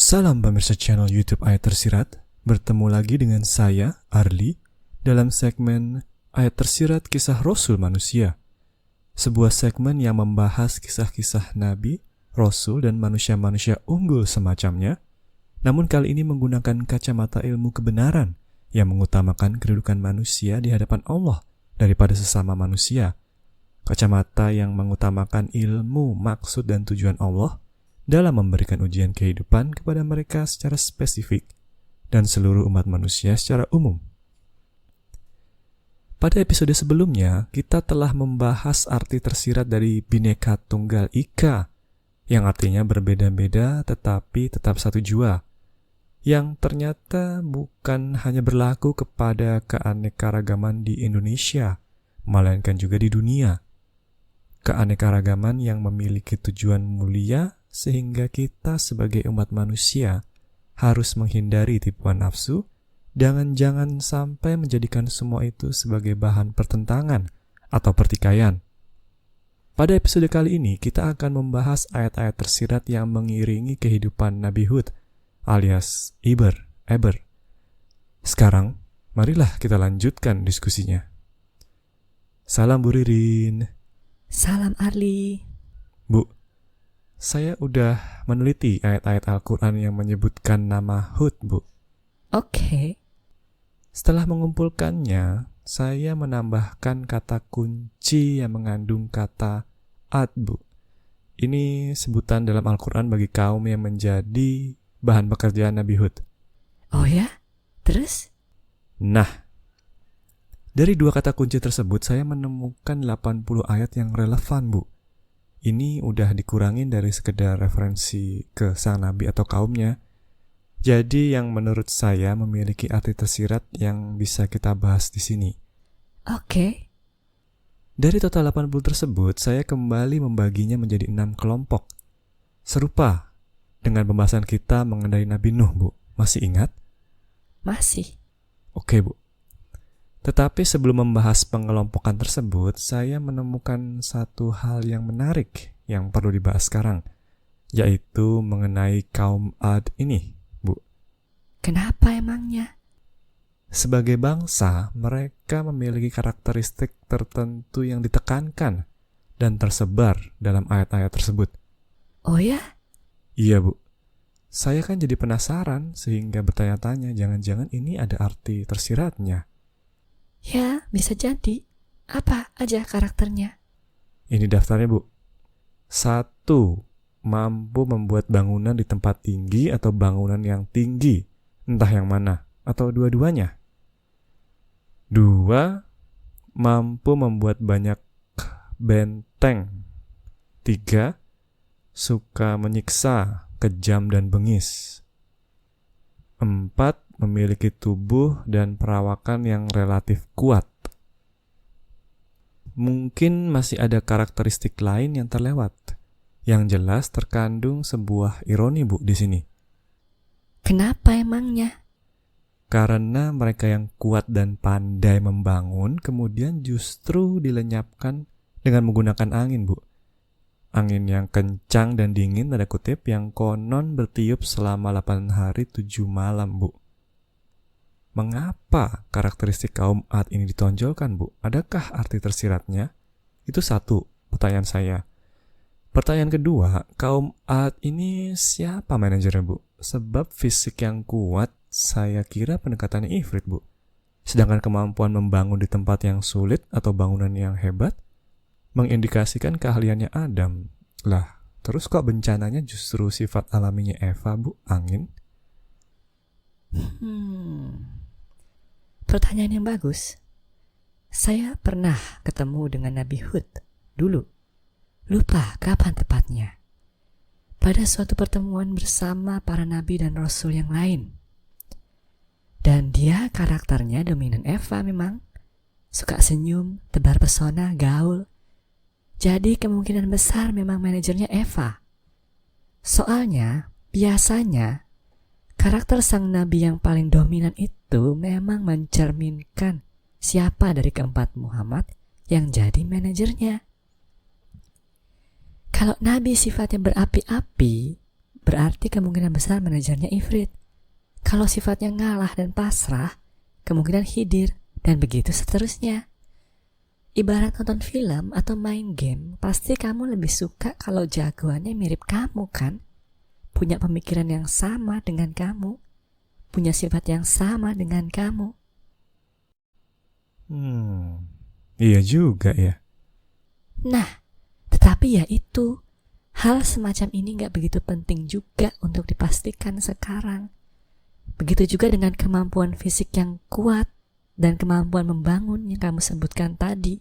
Salam pemirsa channel YouTube Ayat Tersirat. Bertemu lagi dengan saya, Arli, dalam segmen Ayat Tersirat Kisah Rasul Manusia. Sebuah segmen yang membahas kisah-kisah Nabi, Rasul, dan manusia-manusia unggul semacamnya. Namun kali ini menggunakan kacamata ilmu kebenaran yang mengutamakan kedudukan manusia di hadapan Allah daripada sesama manusia. Kacamata yang mengutamakan ilmu, maksud, dan tujuan Allah dalam memberikan ujian kehidupan kepada mereka secara spesifik dan seluruh umat manusia secara umum. Pada episode sebelumnya, kita telah membahas arti tersirat dari Bhinneka Tunggal Ika, yang artinya berbeda-beda tetapi tetap satu jua, yang ternyata bukan hanya berlaku kepada keanekaragaman di Indonesia, melainkan juga di dunia. Keanekaragaman yang memiliki tujuan mulia sehingga kita sebagai umat manusia harus menghindari tipuan nafsu dan jangan sampai menjadikan semua itu sebagai bahan pertentangan atau pertikaian. Pada episode kali ini kita akan membahas ayat-ayat tersirat yang mengiringi kehidupan Nabi Hud alias Eber. Sekarang, marilah kita lanjutkan diskusinya. Salam Bu Ririn. Salam Arli. Bu, saya udah meneliti ayat-ayat Al-Quran yang menyebutkan nama Hud, Bu. Oke. Setelah mengumpulkannya, saya menambahkan kata kunci yang mengandung kata ad, Bu. Ini sebutan dalam Al-Quran bagi kaum yang menjadi bahan pekerjaan Nabi Hud. Oh ya? Terus? Nah, dari dua kata kunci tersebut saya menemukan 80 ayat yang relevan, Bu. Ini udah dikurangin dari sekedar referensi ke sang nabi atau kaumnya. Jadi yang menurut saya memiliki arti tersirat yang bisa kita bahas di sini. Oke. Dari total 80 tersebut, saya kembali membaginya menjadi 6 kelompok. Serupa dengan pembahasan kita mengenai Nabi Nuh, Bu. Masih ingat? Masih. Oke, Bu. Tetapi sebelum membahas pengelompokan tersebut, saya menemukan satu hal yang menarik yang perlu dibahas sekarang, yaitu mengenai kaum Ad ini, Bu. Kenapa emangnya? Sebagai bangsa, mereka memiliki karakteristik tertentu yang ditekankan dan tersebar dalam ayat-ayat tersebut. Oh ya? Iya, Bu. Saya kan jadi penasaran sehingga bertanya-tanya, jangan-jangan ini ada arti tersiratnya. Ya, bisa jadi. Apa aja karakternya? Ini daftarnya, Bu. 1. Mampu membuat bangunan di tempat tinggi atau bangunan yang tinggi, entah yang mana, atau dua-duanya. 2. Mampu membuat banyak benteng. 3. Suka menyiksa, kejam dan bengis. 4. Memiliki tubuh dan perawakan yang relatif kuat. Mungkin masih ada karakteristik lain yang terlewat. Yang jelas terkandung sebuah ironi, Bu, di sini. Kenapa emangnya? Karena mereka yang kuat dan pandai membangun kemudian justru dilenyapkan dengan menggunakan angin, Bu. Angin yang kencang dan dingin, tanda kutip, yang konon bertiup selama 8 hari 7 malam, Bu. Mengapa karakteristik kaum Ad ini ditonjolkan, Bu? Adakah arti tersiratnya? Itu satu pertanyaan saya. Pertanyaan kedua, kaum Ad ini siapa manajernya, Bu? Sebab fisik yang kuat, saya kira pendekatannya ifrit, Bu. Sedangkan kemampuan membangun di tempat yang sulit atau bangunan yang hebat mengindikasikan keahliannya Adam. Lah, terus kok bencananya justru sifat alaminya Eva, Bu? Angin? Pertanyaan yang bagus. Saya pernah ketemu dengan Nabi Hud dulu. Lupa kapan tepatnya. Pada suatu pertemuan bersama para nabi dan rasul yang lain. Dan dia karakternya dominan Eva memang. Suka senyum, tebar pesona, gaul. Jadi kemungkinan besar memang manajernya Eva. Soalnya, biasanya karakter sang nabi yang paling dominan itu memang mencerminkan siapa dari keempat Muhammad yang jadi manajernya. Kalau nabi sifatnya berapi-api, berarti kemungkinan besar manajernya Ifrit. Kalau sifatnya ngalah dan pasrah, kemungkinan Khidir, dan begitu seterusnya. Ibarat nonton film atau main game, pasti kamu lebih suka kalau jagoannya mirip kamu kan? Punya pemikiran yang sama dengan kamu, punya sifat yang sama dengan kamu. Iya juga ya. Nah, tetapi ya itu, hal semacam ini gak begitu penting juga untuk dipastikan sekarang. Begitu juga dengan kemampuan fisik yang kuat dan kemampuan membangun yang kamu sebutkan tadi.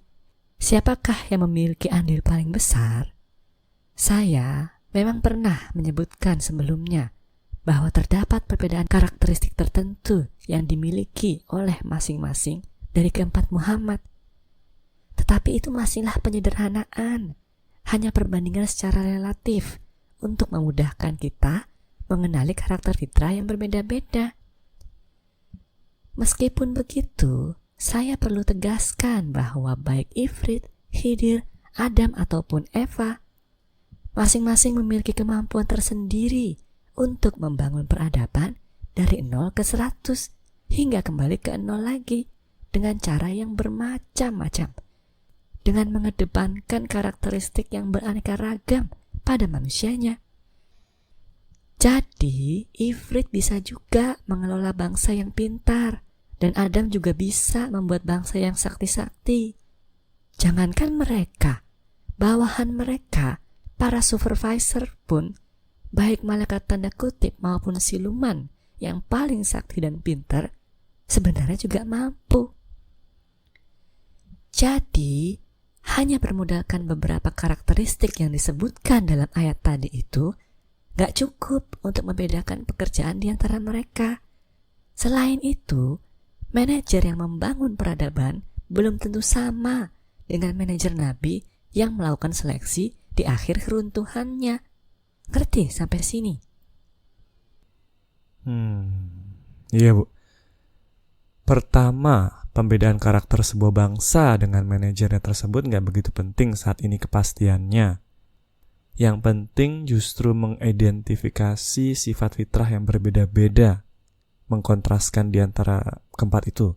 Siapakah yang memiliki andil paling besar? Saya memang pernah menyebutkan sebelumnya bahwa terdapat perbedaan karakteristik tertentu yang dimiliki oleh masing-masing dari keempat Muhammad. Tetapi itu masihlah penyederhanaan, hanya perbandingan secara relatif untuk memudahkan kita mengenali karakter fitrah yang berbeda-beda. Meskipun begitu, saya perlu tegaskan bahwa baik Ifrit, Khidir, Adam ataupun Eva, masing-masing memiliki kemampuan tersendiri untuk membangun peradaban dari 0 ke 100 hingga kembali ke 0 lagi dengan cara yang bermacam-macam, dengan mengedepankan karakteristik yang beraneka ragam pada manusianya. Jadi, Ifrit bisa juga mengelola bangsa yang pintar, dan Adam juga bisa membuat bangsa yang sakti-sakti. Jangankan mereka, bawahan mereka, para supervisor pun, baik malaikat tanda kutip maupun siluman yang paling sakti dan pintar, sebenarnya juga mampu. Jadi, hanya bermodalkan beberapa karakteristik yang disebutkan dalam ayat tadi itu, gak cukup untuk membedakan pekerjaan di antara mereka. Selain itu, manajer yang membangun peradaban belum tentu sama dengan manajer Nabi yang melakukan seleksi di akhir keruntuhannya. Ngerti sampai sini? Iya Bu. Pertama, pembedaan karakter sebuah bangsa dengan manajernya tersebut gak begitu penting saat ini kepastiannya. Yang penting justru mengidentifikasi sifat fitrah yang berbeda-beda, mengkontraskan di antara keempat itu.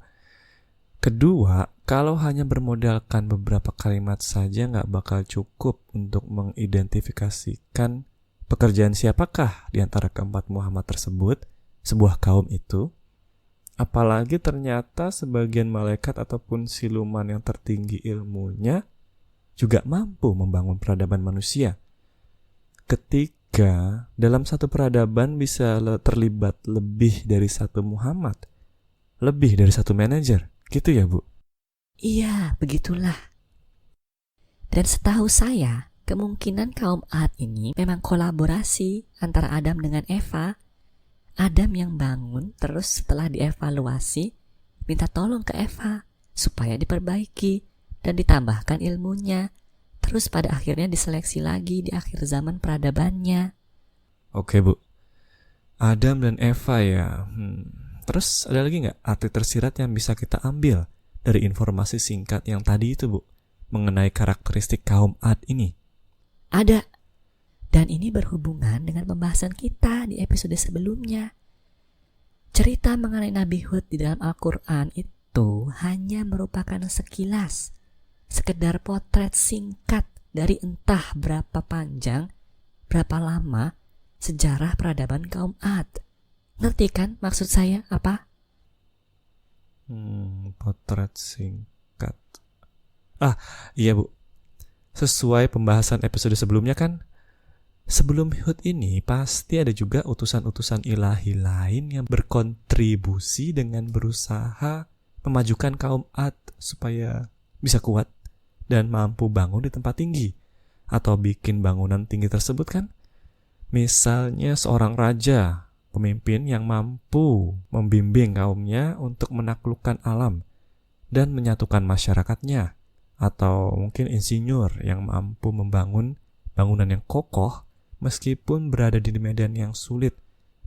Kedua, kalau hanya bermodalkan beberapa kalimat saja gak bakal cukup untuk mengidentifikasikan pekerjaan siapakah di antara keempat Muhammad tersebut, sebuah kaum itu. Apalagi ternyata sebagian malaikat ataupun siluman yang tertinggi ilmunya juga mampu membangun peradaban manusia. Ketiga, dalam satu peradaban bisa terlibat lebih dari satu Muhammad, lebih dari satu manajer, gitu ya Bu? Iya, begitulah. Dan setahu saya, kemungkinan kaum Ad ini memang kolaborasi antara Adam dengan Eva. Adam yang bangun, terus setelah dievaluasi, minta tolong ke Eva supaya diperbaiki dan ditambahkan ilmunya. Terus pada akhirnya diseleksi lagi di akhir zaman peradabannya. Oke Bu, Adam dan Eva ya. Terus ada lagi gak arti tersirat yang bisa kita ambil dari informasi singkat yang tadi itu Bu, mengenai karakteristik kaum Ad ini? Ada. Dan ini berhubungan dengan pembahasan kita di episode sebelumnya. Cerita mengenai Nabi Hud di dalam Al-Quran itu hanya merupakan sekilas, sekedar potret singkat dari entah berapa panjang, berapa lama sejarah peradaban kaum Ad. Ngerti kan maksud saya apa? Potret singkat. Iya Bu. Sesuai pembahasan episode sebelumnya kan, sebelum Hud ini pasti ada juga utusan-utusan ilahi lain yang berkontribusi dengan berusaha memajukan kaum Ad supaya bisa kuat dan mampu bangun di tempat tinggi atau bikin bangunan tinggi tersebut kan. Misalnya seorang raja, pemimpin yang mampu membimbing kaumnya untuk menaklukkan alam dan menyatukan masyarakatnya, atau mungkin insinyur yang mampu membangun bangunan yang kokoh meskipun berada di medan yang sulit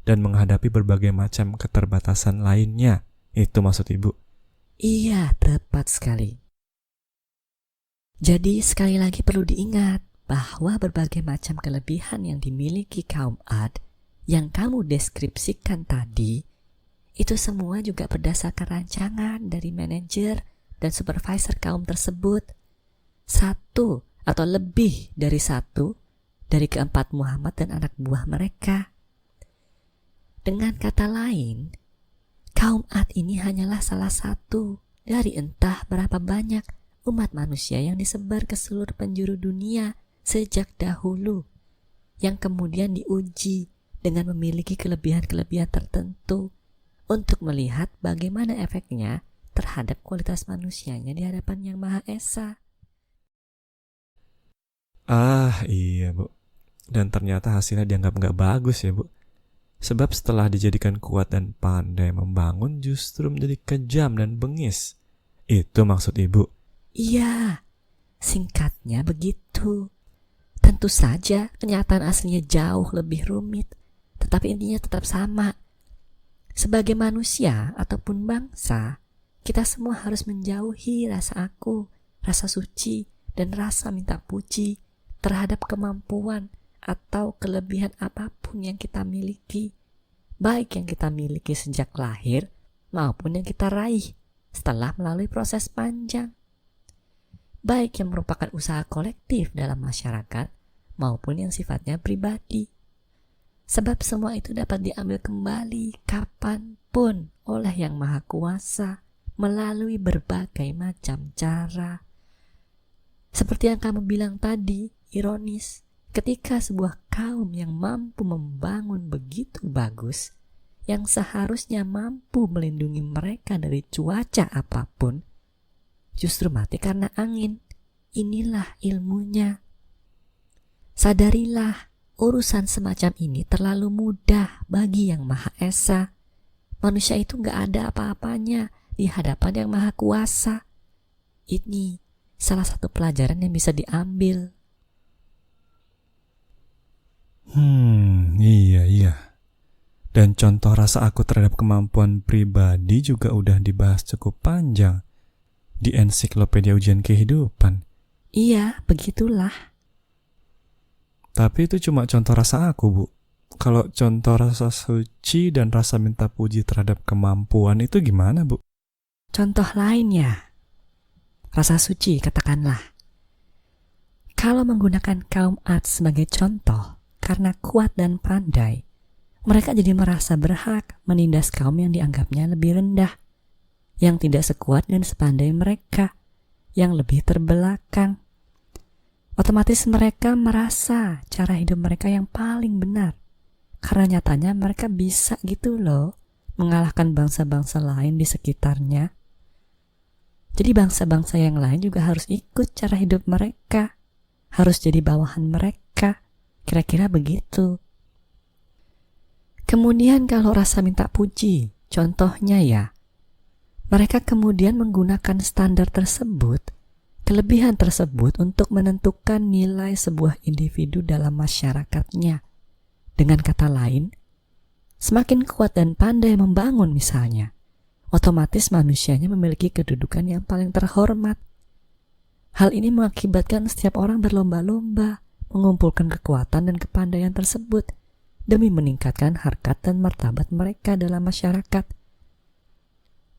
dan menghadapi berbagai macam keterbatasan lainnya. Itu maksud Ibu? Iya, tepat sekali. Jadi sekali lagi perlu diingat bahwa berbagai macam kelebihan yang dimiliki kaum Ad yang kamu deskripsikan tadi, itu semua juga berdasarkan rancangan dari manajer dan supervisor kaum tersebut. Satu atau lebih dari satu dari keempat Muhammad dan anak buah mereka. Dengan kata lain, kaum Ad ini hanyalah salah satu dari entah berapa banyak umat manusia yang disebar ke seluruh penjuru dunia sejak dahulu, yang kemudian diuji dengan memiliki kelebihan-kelebihan tertentu untuk melihat bagaimana efeknya terhadap kualitas manusianya di hadapan Yang Maha Esa. Ah iya Bu, dan ternyata hasilnya dianggap nggak bagus ya Bu. Sebab setelah dijadikan kuat dan pandai membangun justru menjadi kejam dan bengis. Itu maksud Ibu? Iya, singkatnya begitu. Tentu saja kenyataan aslinya jauh lebih rumit, tetapi intinya tetap sama. Sebagai manusia ataupun bangsa, kita semua harus menjauhi rasa aku, rasa suci, dan rasa minta puji terhadap kemampuan atau kelebihan apapun yang kita miliki, baik yang kita miliki sejak lahir maupun yang kita raih setelah melalui proses panjang, baik yang merupakan usaha kolektif dalam masyarakat maupun yang sifatnya pribadi. Sebab semua itu dapat diambil kembali kapanpun oleh Yang Maha Kuasa melalui berbagai macam cara. Seperti yang kamu bilang tadi, ironis, ketika sebuah kaum yang mampu membangun begitu bagus, yang seharusnya mampu melindungi mereka dari cuaca apapun, justru mati karena angin. Inilah ilmunya. Sadarilah, urusan semacam ini terlalu mudah bagi Yang Maha Esa. Manusia itu gak ada apa-apanya di hadapan Yang Maha Kuasa. Ini salah satu pelajaran yang bisa diambil. Iya. Dan contoh rasa aku terhadap kemampuan pribadi juga udah dibahas cukup panjang di Ensiklopedia Ujian Kehidupan. Iya, begitulah. Tapi itu cuma contoh rasa aku, Bu. Kalau contoh rasa suci dan rasa minta puji terhadap kemampuan itu gimana, Bu? Contoh lainnya, rasa suci katakanlah. Kalau menggunakan kaum Ad sebagai contoh, karena kuat dan pandai, mereka jadi merasa berhak menindas kaum yang dianggapnya lebih rendah, yang tidak sekuat dan sepandai mereka, yang lebih terbelakang. Otomatis mereka merasa cara hidup mereka yang paling benar, karena nyatanya mereka bisa gitu loh mengalahkan bangsa-bangsa lain di sekitarnya. Jadi bangsa-bangsa yang lain juga harus ikut cara hidup mereka, harus jadi bawahan mereka, kira-kira begitu. Kemudian kalau rasa minta puji, contohnya ya, mereka kemudian menggunakan standar tersebut, kelebihan tersebut untuk menentukan nilai sebuah individu dalam masyarakatnya. Dengan kata lain, semakin kuat dan pandai membangun misalnya, otomatis manusianya memiliki kedudukan yang paling terhormat. Hal ini mengakibatkan setiap orang berlomba-lomba mengumpulkan kekuatan dan kepandaian tersebut demi meningkatkan harkat dan martabat mereka dalam masyarakat.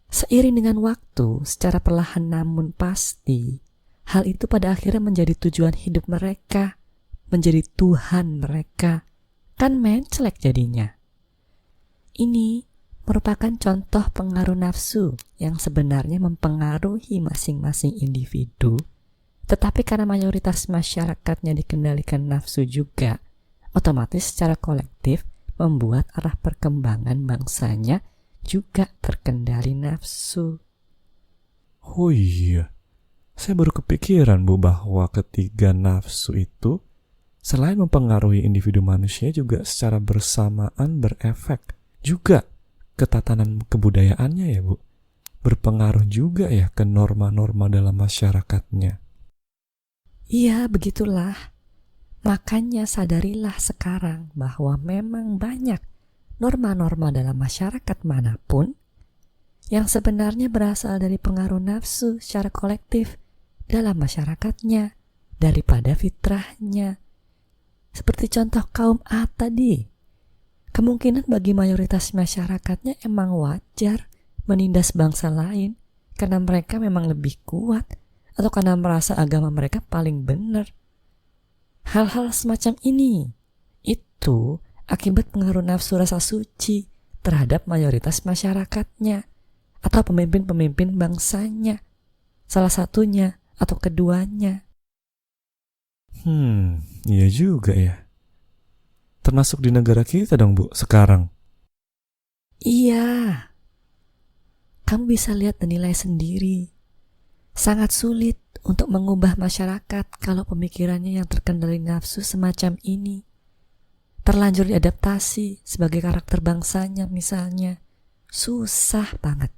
Seiring dengan waktu, secara perlahan namun pasti, hal itu pada akhirnya menjadi tujuan hidup mereka, menjadi Tuhan mereka. Kan mencelek jadinya. Ini merupakan contoh pengaruh nafsu yang sebenarnya mempengaruhi masing-masing individu, tetapi karena mayoritas masyarakatnya dikendalikan nafsu juga, otomatis secara kolektif membuat arah perkembangan bangsanya juga terkendali nafsu. Oh iya, saya baru kepikiran Bu bahwa ketiga nafsu itu selain mempengaruhi individu manusia juga secara bersamaan berefek juga ke tatanan kebudayaannya ya Bu. Berpengaruh juga ya ke norma-norma dalam masyarakatnya. Iya, begitulah. Makanya sadarilah sekarang bahwa memang banyak norma-norma dalam masyarakat manapun yang sebenarnya berasal dari pengaruh nafsu secara kolektif dalam masyarakatnya daripada fitrahnya. Seperti contoh kaum Ad tadi. Kemungkinan bagi mayoritas masyarakatnya emang wajar menindas bangsa lain karena mereka memang lebih kuat atau karena merasa agama mereka paling benar. Hal-hal semacam ini itu akibat pengaruh nafsu rasa suci terhadap mayoritas masyarakatnya atau pemimpin-pemimpin bangsanya, salah satunya atau keduanya. Iya juga ya. Termasuk di negara kita dong, Bu, sekarang. Iya, kamu bisa lihat dan nilai sendiri. Sangat sulit untuk mengubah masyarakat kalau pemikirannya yang terkendali nafsu semacam ini. Terlanjur diadaptasi sebagai karakter bangsanya misalnya. Susah banget.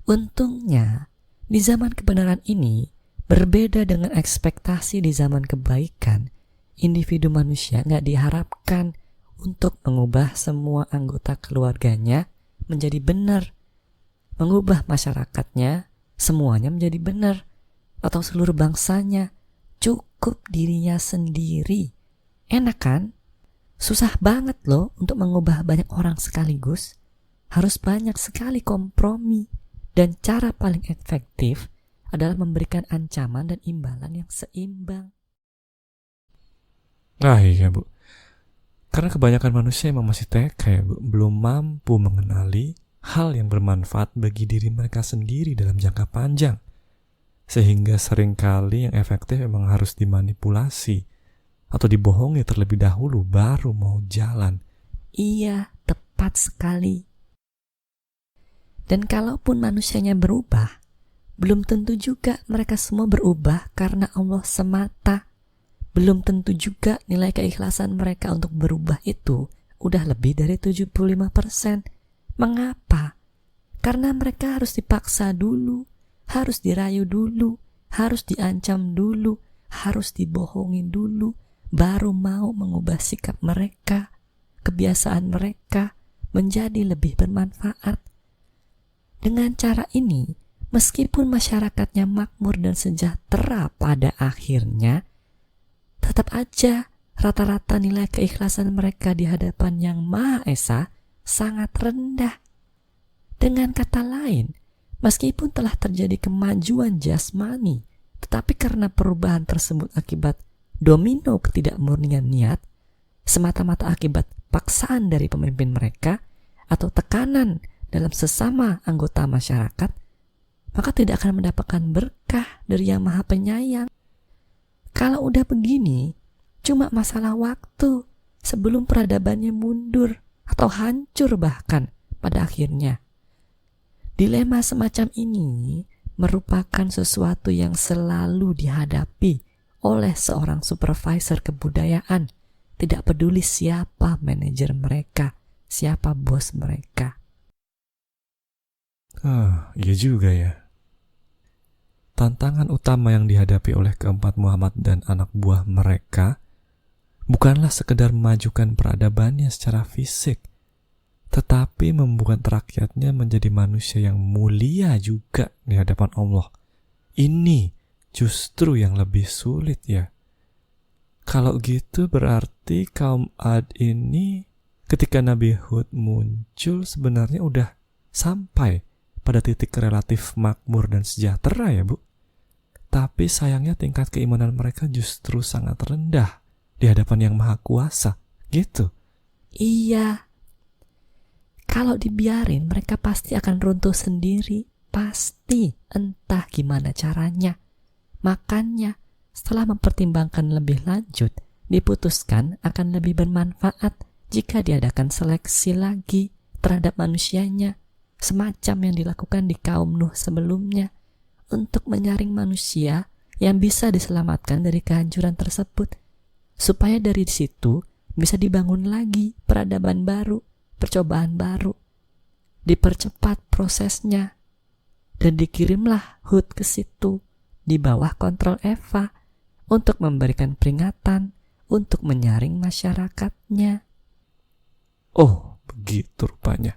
Untungnya, di zaman kebenaran ini, berbeda dengan ekspektasi di zaman kebaikan, individu manusia gak diharapkan untuk mengubah semua anggota keluarganya menjadi benar. Mengubah masyarakatnya, semuanya menjadi benar. Atau seluruh bangsanya, cukup dirinya sendiri. Enak kan? Susah banget loh untuk mengubah banyak orang sekaligus. Harus banyak sekali kompromi. Dan cara paling efektif adalah memberikan ancaman dan imbalan yang seimbang. Iya, Bu. Karena kebanyakan manusia emang masih TK ya, Bu. Belum mampu mengenali hal yang bermanfaat bagi diri mereka sendiri dalam jangka panjang. Sehingga seringkali yang efektif emang harus dimanipulasi atau dibohongi terlebih dahulu baru mau jalan. Iya, tepat sekali. Dan kalaupun manusianya berubah, belum tentu juga mereka semua berubah karena Allah semata. Belum tentu juga nilai keikhlasan mereka untuk berubah itu udah lebih dari 75%. Mengapa? Karena mereka harus dipaksa dulu, harus dirayu dulu, harus diancam dulu, harus dibohongin dulu, baru mau mengubah sikap mereka, kebiasaan mereka menjadi lebih bermanfaat. Dengan cara ini, meskipun masyarakatnya makmur dan sejahtera pada akhirnya, tetap aja rata-rata nilai keikhlasan mereka di hadapan Yang Maha Esa sangat rendah. Dengan kata lain, meskipun telah terjadi kemajuan jasmani, tetapi karena perubahan tersebut akibat domino ketidakmurnian niat, semata-mata akibat paksaan dari pemimpin mereka atau tekanan dalam sesama anggota masyarakat, maka tidak akan mendapatkan berkah dari Yang Maha Penyayang. Kalau udah begini, cuma masalah waktu sebelum peradabannya mundur atau hancur bahkan pada akhirnya. Dilema semacam ini merupakan sesuatu yang selalu dihadapi oleh seorang supervisor kebudayaan, tidak peduli siapa manajer mereka, siapa bos mereka. Iya juga ya. Tantangan utama yang dihadapi oleh keempat Muhammad dan anak buah mereka bukanlah sekedar memajukan peradabannya secara fisik, tetapi membuat rakyatnya menjadi manusia yang mulia juga di hadapan Allah. Ini justru yang lebih sulit ya. Kalau gitu berarti kaum Ad ini ketika Nabi Hud muncul sebenarnya udah sampai pada titik relatif makmur dan sejahtera ya, Bu. Tapi sayangnya tingkat keimanan mereka justru sangat rendah di hadapan Yang Maha Kuasa, gitu. Iya. Kalau dibiarin mereka pasti akan runtuh sendiri, pasti, entah gimana caranya. Makanya setelah mempertimbangkan lebih lanjut, diputuskan akan lebih bermanfaat jika diadakan seleksi lagi terhadap manusianya, semacam yang dilakukan di kaum Nuh sebelumnya, untuk menyaring manusia yang bisa diselamatkan dari kehancuran tersebut, supaya dari situ bisa dibangun lagi peradaban baru, percobaan baru, dipercepat prosesnya, dan dikirimlah Hud ke situ di bawah kontrol Eva untuk memberikan peringatan, untuk menyaring masyarakatnya. Oh, begitu rupanya.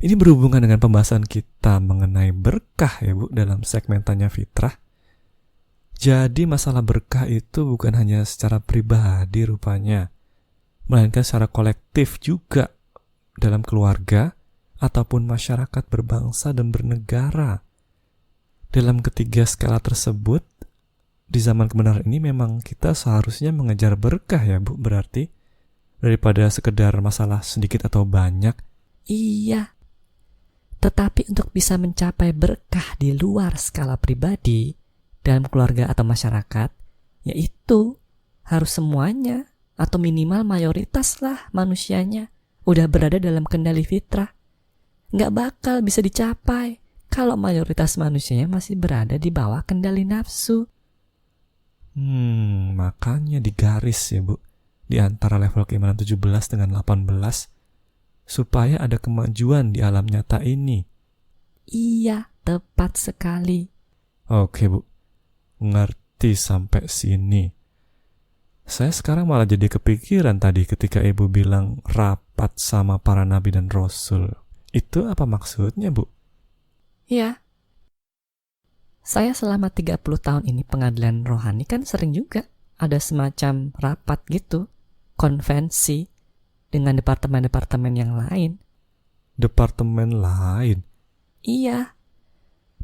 Ini berhubungan dengan pembahasan kita mengenai berkah ya, Bu, dalam segmen Tanya Fitrah. Jadi masalah berkah itu bukan hanya secara pribadi rupanya. melainkan secara kolektif juga dalam keluarga ataupun masyarakat berbangsa dan bernegara. Dalam ketiga skala tersebut, di zaman kebenaran ini memang kita seharusnya mengejar berkah ya Bu, berarti daripada sekedar masalah sedikit atau banyak. Iya. Tetapi untuk bisa mencapai berkah di luar skala pribadi, dalam keluarga atau masyarakat, yaitu harus semuanya atau minimal mayoritas lah manusianya udah berada dalam kendali fitrah. Nggak bakal bisa dicapai kalau mayoritas manusianya masih berada di bawah kendali nafsu. Makanya digaris ya Bu, di antara level keimanan 17 dengan 18, supaya ada kemajuan di alam nyata ini. Iya, tepat sekali. Oke Bu, ngerti sampai sini. Saya sekarang malah jadi kepikiran tadi ketika Ibu bilang rapat sama para nabi dan rasul. Itu apa maksudnya Bu? Iya. Saya selama 30 tahun ini pengadilan rohani kan sering juga ada semacam rapat gitu, konvensi dengan departemen-departemen yang lain. Departemen lain? Iya.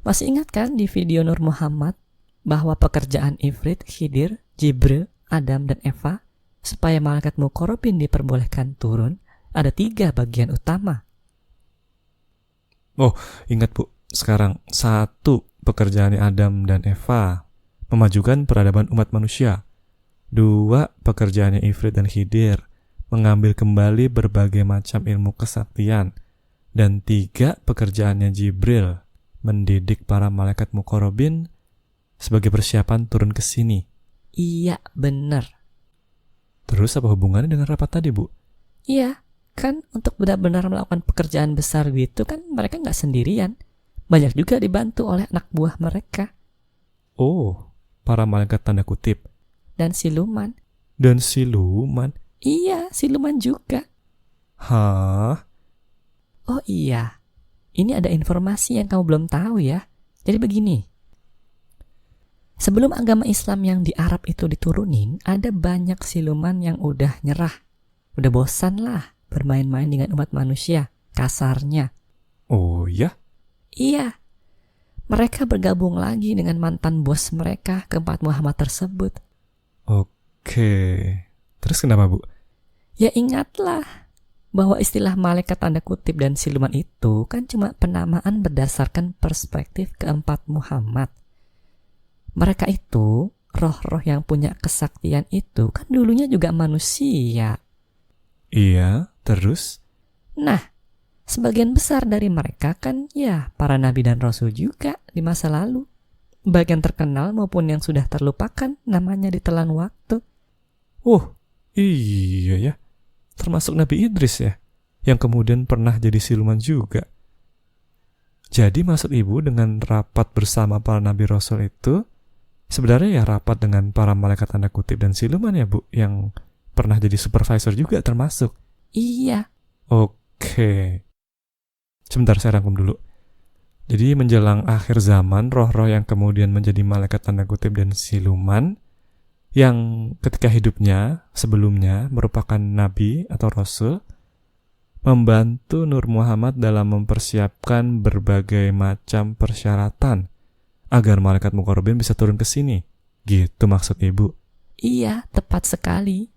Masih ingat kan di video Nur Muhammad bahwa pekerjaan Ifrit, Khidir, Jibril, Adam, dan Eva supaya malaikat muqarrabin diperbolehkan turun ada 3 bagian utama. Oh, ingat Bu. Sekarang 1, pekerjaan Adam dan Eva, memajukan peradaban umat manusia. 2, pekerjaannya Ifrit dan Khidir, mengambil kembali berbagai macam ilmu kesaktian. Dan 3, pekerjaannya Jibril, mendidik para malaikat muqarrabin sebagai persiapan turun ke sini. Iya, bener. Terus apa hubungannya dengan rapat tadi Bu? Iya, kan untuk benar-benar melakukan pekerjaan besar gitu kan mereka nggak sendirian. Banyak juga dibantu oleh anak buah mereka. Oh, para malaikat tanda kutip. Dan siluman. Dan siluman? Iya, siluman juga. Hah? Oh iya, ini ada informasi yang kamu belum tahu ya. Jadi begini. Sebelum agama Islam yang di Arab itu diturunin, ada banyak siluman yang udah nyerah. Udah bosan lah bermain-main dengan umat manusia, kasarnya. Oh ya? Iya, mereka bergabung lagi dengan mantan bos mereka, keempat Muhammad tersebut. Oke, terus kenapa Bu? Ya ingatlah bahwa istilah malaikat tanda kutip dan siluman itu kan cuma penamaan berdasarkan perspektif keempat Muhammad. Mereka itu, roh-roh yang punya kesaktian itu kan dulunya juga manusia. Iya, terus? Nah, sebagian besar dari mereka kan ya para nabi dan rasul juga di masa lalu. Baik yang terkenal maupun yang sudah terlupakan namanya ditelan waktu. Oh, iya ya. Termasuk Nabi Idris ya, yang kemudian pernah jadi siluman juga. Jadi maksud Ibu dengan rapat bersama para nabi rasul itu sebenarnya ya rapat dengan para malaikat tanda kutip dan siluman ya Bu, yang pernah jadi supervisor juga termasuk. Iya. Oke. Sebentar saya rangkum dulu. Jadi menjelang akhir zaman, roh-roh yang kemudian menjadi malaikat tanda kutip dan siluman, yang ketika hidupnya sebelumnya merupakan nabi atau rasul, membantu Nur Muhammad dalam mempersiapkan berbagai macam persyaratan agar malaikat muqarrabin bisa turun ke sini. Gitu maksud Ibu? Iya, tepat sekali.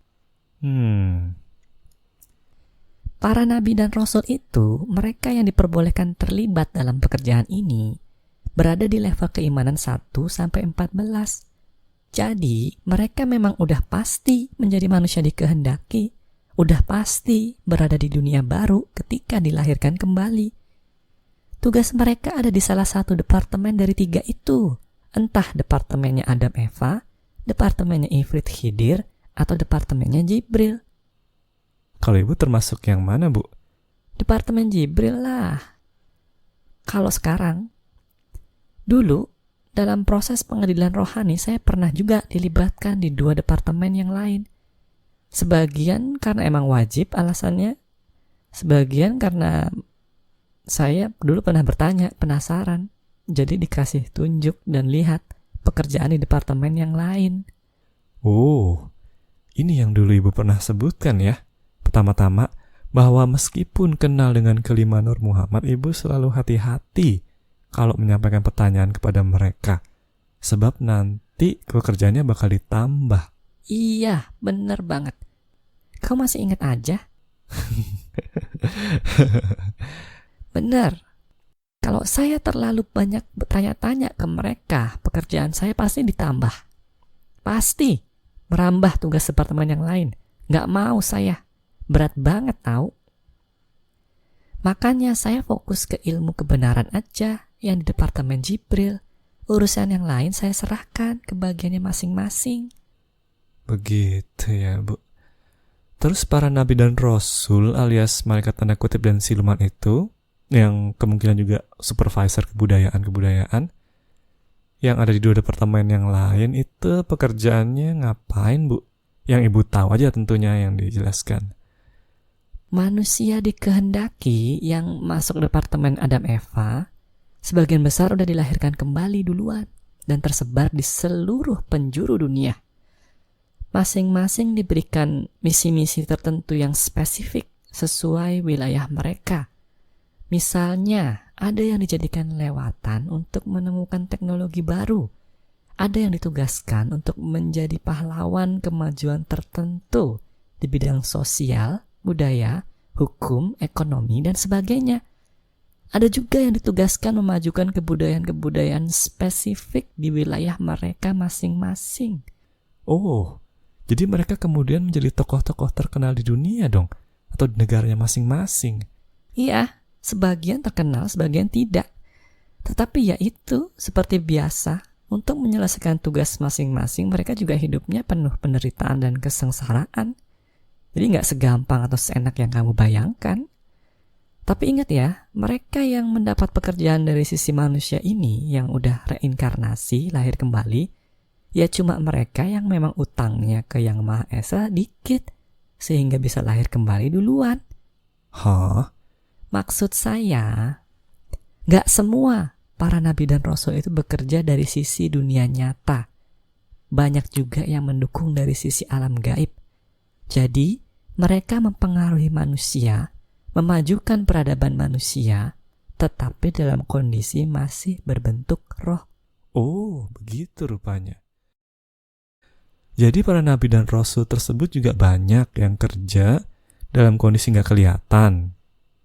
Para nabi dan rasul itu, mereka yang diperbolehkan terlibat dalam pekerjaan ini, berada di level keimanan 1-14. Jadi, mereka memang udah pasti menjadi manusia dikehendaki, udah pasti berada di dunia baru ketika dilahirkan kembali. Tugas mereka ada di salah satu departemen dari 3 itu, entah departemennya Adam Eva, departemennya Ifrit Khidir, atau departemennya Jibril. Kalau Ibu termasuk yang mana Bu? Departemen Jibril lah. Kalau sekarang, dulu dalam proses pengadilan rohani saya pernah juga dilibatkan di 2 departemen yang lain. Sebagian karena emang wajib alasannya, sebagian karena saya dulu pernah bertanya, penasaran, jadi dikasih tunjuk dan lihat pekerjaan di departemen yang lain. Oh, ini yang dulu Ibu pernah sebutkan ya? Pertama-tama, bahwa meskipun kenal dengan kelima Nur Muhammad, ibu selalu hati-hati kalau menyampaikan pertanyaan kepada mereka. Sebab nanti pekerjaannya bakal ditambah. Iya, bener banget. Kau masih ingat aja? Bener. Kalau saya terlalu banyak bertanya-tanya ke mereka, pekerjaan saya pasti ditambah. Pasti. Merambah tugas departemen yang lain. Nggak mau saya. Berat banget tahu. Makanya saya fokus ke ilmu kebenaran aja yang di departemen Jibril. Urusan yang lain saya serahkan ke bagiannya masing-masing. Begitu ya, Bu. Terus para nabi dan rasul alias malaikat tanda kutip dan siluman itu, yang kemungkinan juga supervisor kebudayaan yang ada di 2 departemen yang lain, itu pekerjaannya ngapain, Bu? Yang ibu tahu aja tentunya yang dijelaskan. Manusia dikehendaki yang masuk departemen Adam Eva, sebagian besar udah dilahirkan kembali duluan dan tersebar di seluruh penjuru dunia. Masing-masing diberikan misi-misi tertentu yang spesifik sesuai wilayah mereka. Misalnya, ada yang dijadikan lewatan untuk menemukan teknologi baru. Ada yang ditugaskan untuk menjadi pahlawan kemajuan tertentu di bidang sosial, budaya, hukum, ekonomi, dan sebagainya. Ada juga yang ditugaskan memajukan kebudayaan-kebudayaan spesifik di wilayah mereka masing-masing. Oh, jadi mereka kemudian menjadi tokoh-tokoh terkenal di dunia dong? Atau di negaranya masing-masing? Iya, sebagian terkenal, sebagian tidak. Tetapi ya itu, seperti biasa, untuk menyelesaikan tugas masing-masing, mereka juga hidupnya penuh penderitaan dan kesengsaraan. Jadi nggak segampang atau seenak yang kamu bayangkan. Tapi ingat ya, mereka yang mendapat pekerjaan dari sisi manusia ini, yang udah reinkarnasi, lahir kembali, ya cuma mereka yang memang utangnya ke Yang Maha Esa dikit, sehingga bisa lahir kembali duluan. Hah? Maksud saya, gak semua para nabi dan rasul itu bekerja dari sisi dunia nyata. Banyak juga yang mendukung dari sisi alam gaib. Jadi, mereka mempengaruhi manusia, memajukan peradaban manusia, tetapi dalam kondisi masih berbentuk roh. Oh, begitu rupanya. Jadi para nabi dan rasul tersebut juga banyak yang kerja dalam kondisi gak kelihatan,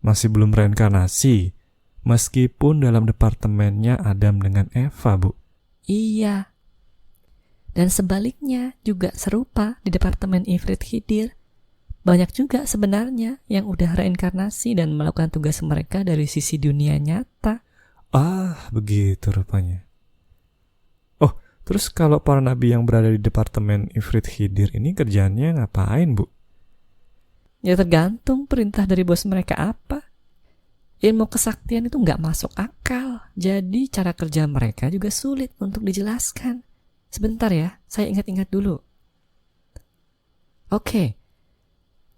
masih belum reinkarnasi, meskipun dalam departemennya Adam dengan Eva, Bu. Iya. Dan sebaliknya juga serupa di departemen Ifrit Khidir. Banyak juga sebenarnya yang udah reinkarnasi dan melakukan tugas mereka dari sisi dunia nyata. Ah, begitu rupanya. Oh, terus kalau para nabi yang berada di departemen Ifrit Khidir ini kerjaannya ngapain, Bu? Ya tergantung perintah dari bos mereka apa. Ilmu kesaktian itu nggak masuk akal. Jadi cara kerja mereka juga sulit untuk dijelaskan. Sebentar ya, saya ingat-ingat dulu. Oke.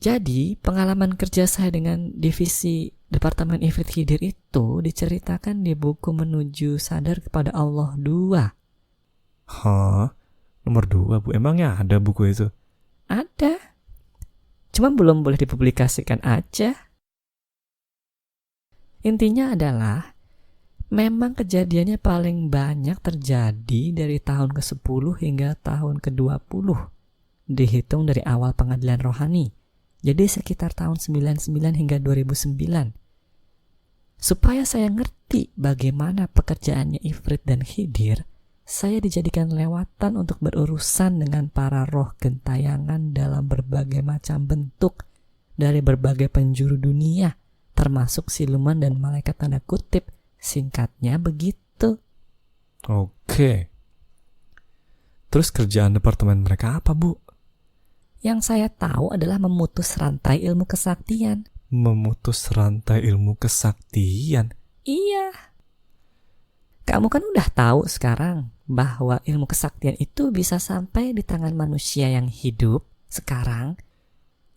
Jadi, pengalaman kerja saya dengan divisi Departemen Ifrit Khidir itu diceritakan di buku Menuju Sadar Kepada Allah 2. Hah? Nomor 2, Bu. Emangnya ada buku itu? Ada. Cuma belum boleh dipublikasikan aja. Intinya adalah, memang kejadiannya paling banyak terjadi dari tahun ke-10 hingga tahun ke-20. Dihitung dari awal pengadilan rohani. Jadi sekitar tahun 99 hingga 2009. Supaya saya ngerti bagaimana pekerjaannya Ifrit dan Khidir, saya dijadikan lewatan untuk berurusan dengan para roh gentayangan dalam berbagai macam bentuk dari berbagai penjuru dunia, termasuk siluman dan malaikat tanda kutip. Singkatnya begitu. Oke. Terus kerjaan departemen mereka apa, Bu? Yang saya tahu adalah memutus rantai ilmu kesaktian. Memutus rantai ilmu kesaktian? Iya. Kamu kan udah tahu sekarang bahwa ilmu kesaktian itu bisa sampai di tangan manusia yang hidup sekarang.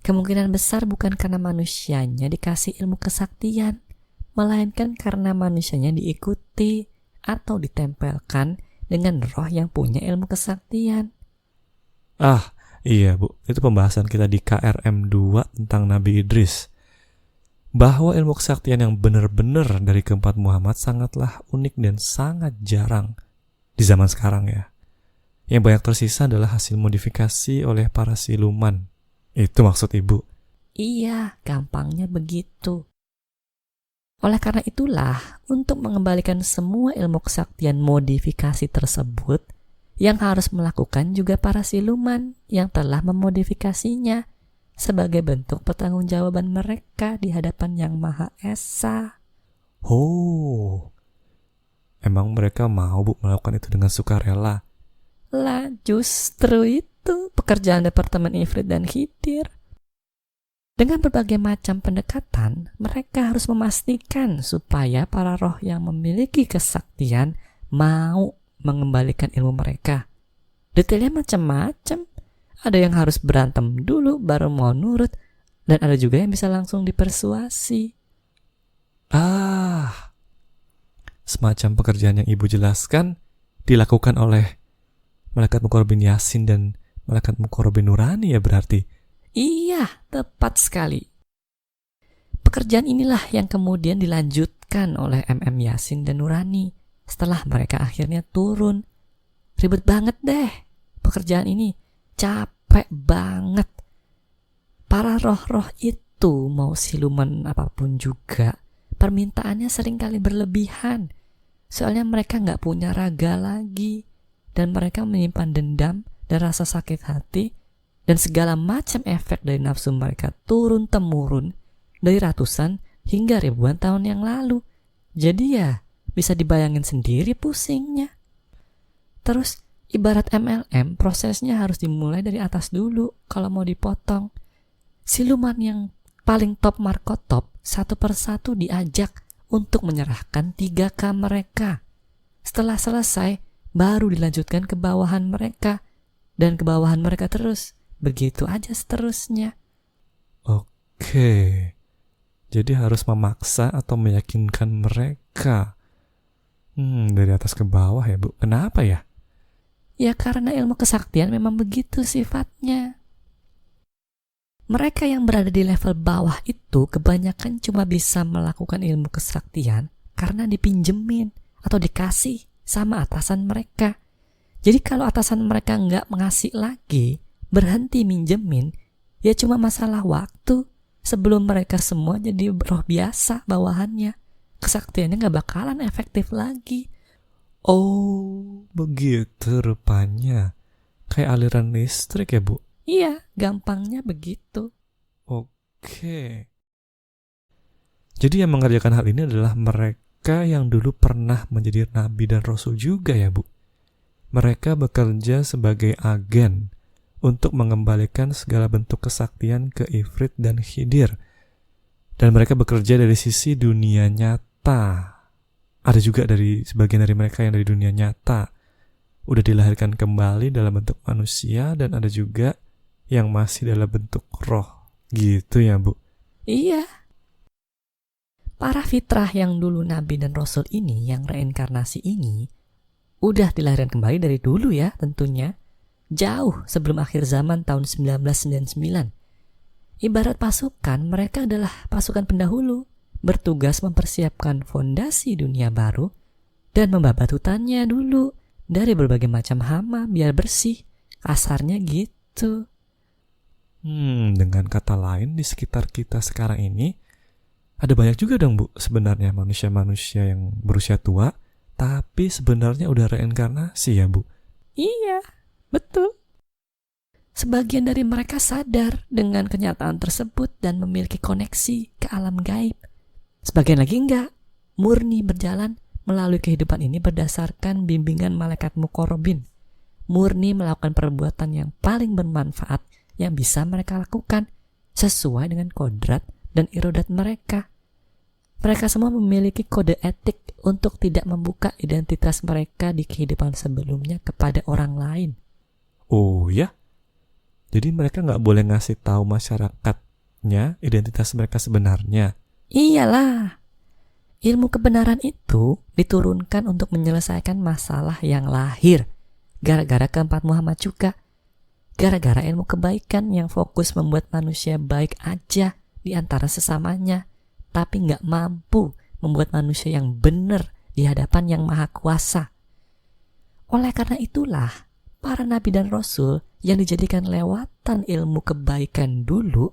Kemungkinan besar bukan karena manusianya dikasih ilmu kesaktian, melainkan karena manusianya diikuti atau ditempelkan dengan roh yang punya ilmu kesaktian. Ah, Iya Bu, itu pembahasan kita di KRM 2 tentang Nabi Idris. Bahwa ilmu kesaktian yang benar-benar dari keempat Muhammad sangatlah unik dan sangat jarang di zaman sekarang ya. Yang banyak tersisa adalah hasil modifikasi oleh para siluman. Itu maksud Ibu. Iya, gampangnya begitu. Oleh karena itulah, untuk mengembalikan semua ilmu kesaktian modifikasi tersebut, yang harus melakukan juga para siluman yang telah memodifikasinya sebagai bentuk pertanggungjawaban mereka di hadapan Yang Maha Esa. Oh, emang mereka mau Bu melakukan itu dengan sukarela? Lah, justru itu pekerjaan Departemen Ifrit dan Khidir. Dengan berbagai macam pendekatan, mereka harus memastikan supaya para roh yang memiliki kesaktian mau mengembalikan ilmu mereka. Detailnya macam-macam. Ada yang harus berantem dulu baru mau nurut, dan ada juga yang bisa langsung dipersuasi. Semacam pekerjaan yang Ibu jelaskan dilakukan oleh Malaikat Muqarrabin Yasin dan Malaikat Muqarrabin Nurani ya berarti? Iya, tepat sekali. Pekerjaan inilah yang kemudian dilanjutkan oleh MM Yasin dan Nurani setelah mereka akhirnya turun. Ribet banget deh pekerjaan ini. Capek banget. Para roh-roh itu, mau siluman apapun juga, permintaannya seringkali berlebihan. Soalnya mereka gak punya raga lagi. Dan mereka menyimpan dendam dan rasa sakit hati. Dan segala macam efek dari nafsu mereka turun-temurun dari ratusan hingga ribuan tahun yang lalu. Jadi ya, bisa dibayangin sendiri pusingnya. Terus, ibarat MLM, prosesnya harus dimulai dari atas dulu kalau mau dipotong. Siluman yang paling top markotop satu persatu diajak untuk menyerahkan 3K mereka. Setelah selesai, baru dilanjutkan ke bawahan mereka. Dan ke bawahan mereka terus. Begitu aja seterusnya. Oke. Jadi harus memaksa atau meyakinkan mereka. Dari atas ke bawah ya Bu. Kenapa ya? Ya karena ilmu kesaktian memang begitu sifatnya. Mereka yang berada di level bawah itu kebanyakan cuma bisa melakukan ilmu kesaktian karena dipinjemin atau dikasih sama atasan mereka. Jadi kalau atasan mereka nggak mengasih lagi, berhenti minjemin, ya cuma masalah waktu sebelum mereka semua jadi roh biasa bawahannya. Kesaktiannya nggak bakalan efektif lagi. Oh, begitu rupanya. Kayak aliran listrik ya Bu? Iya, gampangnya begitu. Oke. Jadi yang mengerjakan hal ini adalah mereka yang dulu pernah menjadi nabi dan rasul juga ya Bu? Mereka bekerja sebagai agen untuk mengembalikan segala bentuk kesaktian ke Ifrit dan Khidir. Dan mereka bekerja dari sisi dunia nyata. Ada juga dari sebagian dari mereka yang dari dunia nyata udah dilahirkan kembali dalam bentuk manusia, dan ada juga yang masih dalam bentuk roh. Gitu ya Bu? Iya. Para fitrah yang dulu nabi dan rasul ini, yang reinkarnasi ini, udah dilahirkan kembali dari dulu ya tentunya. Jauh sebelum akhir zaman tahun 1999. Ibarat pasukan, mereka adalah pasukan pendahulu, bertugas mempersiapkan fondasi dunia baru dan membabat hutannya dulu dari berbagai macam hama biar bersih. Kasarnya gitu. Dengan kata lain, di sekitar kita sekarang ini ada banyak juga dong Bu sebenarnya manusia-manusia yang berusia tua tapi sebenarnya udah reinkarnasi ya Bu? Iya, betul. Sebagian dari mereka sadar dengan kenyataan tersebut dan memiliki koneksi ke alam gaib. Sebagian lagi enggak, murni berjalan melalui kehidupan ini berdasarkan bimbingan malaikat muqarrabin. Murni melakukan perbuatan yang paling bermanfaat yang bisa mereka lakukan sesuai dengan kodrat dan irodat mereka. Mereka semua memiliki kode etik untuk tidak membuka identitas mereka di kehidupan sebelumnya kepada orang lain. Oh ya? Jadi mereka nggak boleh ngasih tahu masyarakatnya identitas mereka sebenarnya? Iyalah. Ilmu kebenaran itu diturunkan untuk menyelesaikan masalah yang lahir gara-gara keempat Muhammad juga. gara-gara ilmu kebaikan yang fokus membuat manusia baik aja di antara sesamanya, tapi nggak mampu membuat manusia yang benar di hadapan yang maha kuasa. Oleh karena itulah, para nabi dan rasul yang dijadikan lewatan ilmu kebaikan dulu,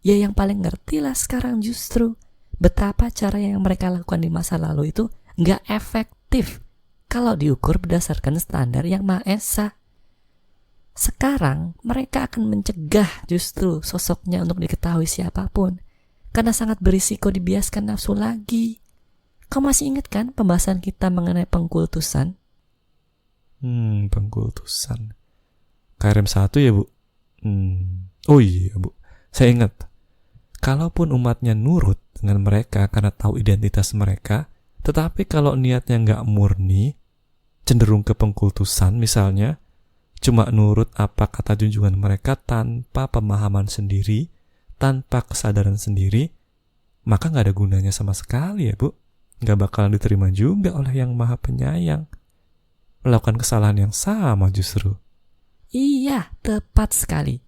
ya yang paling ngerti lah sekarang justru betapa cara yang mereka lakukan di masa lalu itu nggak efektif kalau diukur berdasarkan standar yang Maha Esa. Sekarang mereka akan mencegah justru sosoknya untuk diketahui siapapun, karena sangat berisiko dibiaskan nafsu lagi. Kau masih ingat kan pembahasan kita mengenai pengkultusan? Pengkultusan. KRM 1 ya, Bu? Oh iya, Bu. Saya ingat. Kalaupun umatnya nurut dengan mereka karena tahu identitas mereka, tetapi kalau niatnya nggak murni, cenderung ke pengkultusan misalnya, cuma nurut apa kata junjungan mereka tanpa pemahaman sendiri, tanpa kesadaran sendiri, maka nggak ada gunanya sama sekali ya, Bu. Nggak bakalan diterima juga oleh yang maha penyayang. Melakukan kesalahan yang sama justru. Iya, tepat sekali.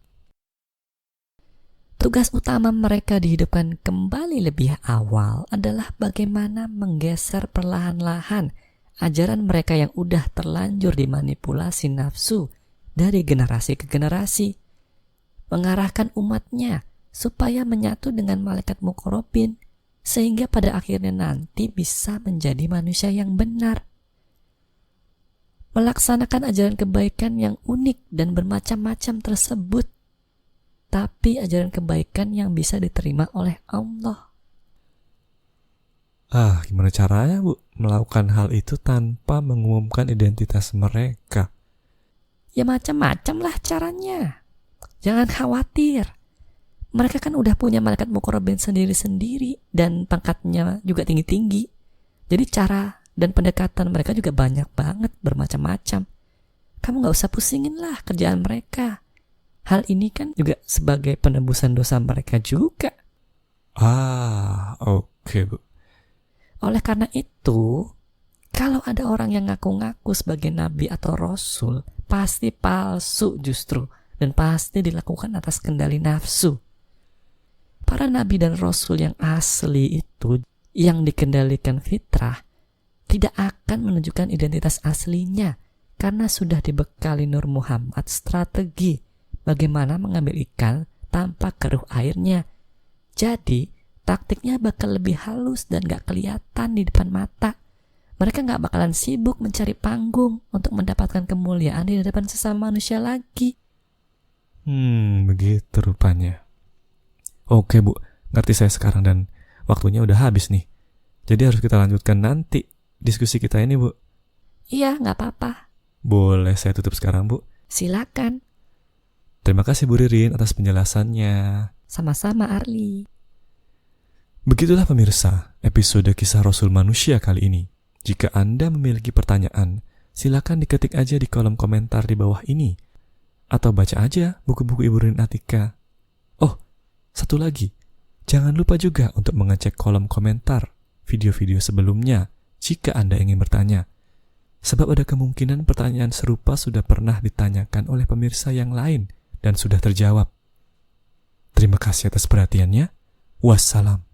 Tugas utama mereka dihidupkan kembali lebih awal adalah bagaimana menggeser perlahan-lahan ajaran mereka yang udah terlanjur dimanipulasi nafsu dari generasi ke generasi, mengarahkan umatnya supaya menyatu dengan malaikat muqarrabin, sehingga pada akhirnya nanti bisa menjadi manusia yang benar, melaksanakan ajaran kebaikan yang unik dan bermacam-macam tersebut, tapi ajaran kebaikan yang bisa diterima oleh Allah. Gimana caranya, Bu, melakukan hal itu tanpa mengumumkan identitas mereka? Ya macam-macam lah caranya. Jangan khawatir. Mereka kan udah punya malaikat muqarrabin sendiri-sendiri dan pangkatnya juga tinggi-tinggi. Jadi cara dan pendekatan mereka juga banyak banget, bermacam-macam. Kamu gak usah pusingin lah kerjaan mereka. Hal ini kan juga sebagai penebusan dosa mereka juga. Oke, Bu. Oleh karena itu, kalau ada orang yang ngaku-ngaku sebagai nabi atau rasul, pasti palsu justru, dan pasti dilakukan atas kendali nafsu. Para nabi dan rasul yang asli itu, yang dikendalikan fitrah, tidak akan menunjukkan identitas aslinya, karena sudah dibekali Nur Muhammad strategi bagaimana mengambil ikan tanpa keruh airnya. Jadi, taktiknya bakal lebih halus dan gak kelihatan di depan mata. Mereka gak bakalan sibuk mencari panggung untuk mendapatkan kemuliaan di hadapan sesama manusia lagi. Begitu rupanya. Oke, Bu, ngerti saya sekarang dan waktunya udah habis nih. Jadi harus kita lanjutkan nanti diskusi kita ini, Bu. Iya, gak apa-apa. Boleh saya tutup sekarang, Bu? Silakan. Terima kasih Bu Ririn atas penjelasannya. Sama-sama, Arli. Begitulah pemirsa, episode kisah Rasul Manusia kali ini. Jika Anda memiliki pertanyaan, silakan diketik aja di kolom komentar di bawah ini. Atau baca aja buku-buku Ibu Ririn Atika. Oh, satu lagi. Jangan lupa juga untuk mengecek kolom komentar video-video sebelumnya jika Anda ingin bertanya. Sebab ada kemungkinan pertanyaan serupa sudah pernah ditanyakan oleh pemirsa yang lain dan sudah terjawab. Terima kasih atas perhatiannya. Wassalam.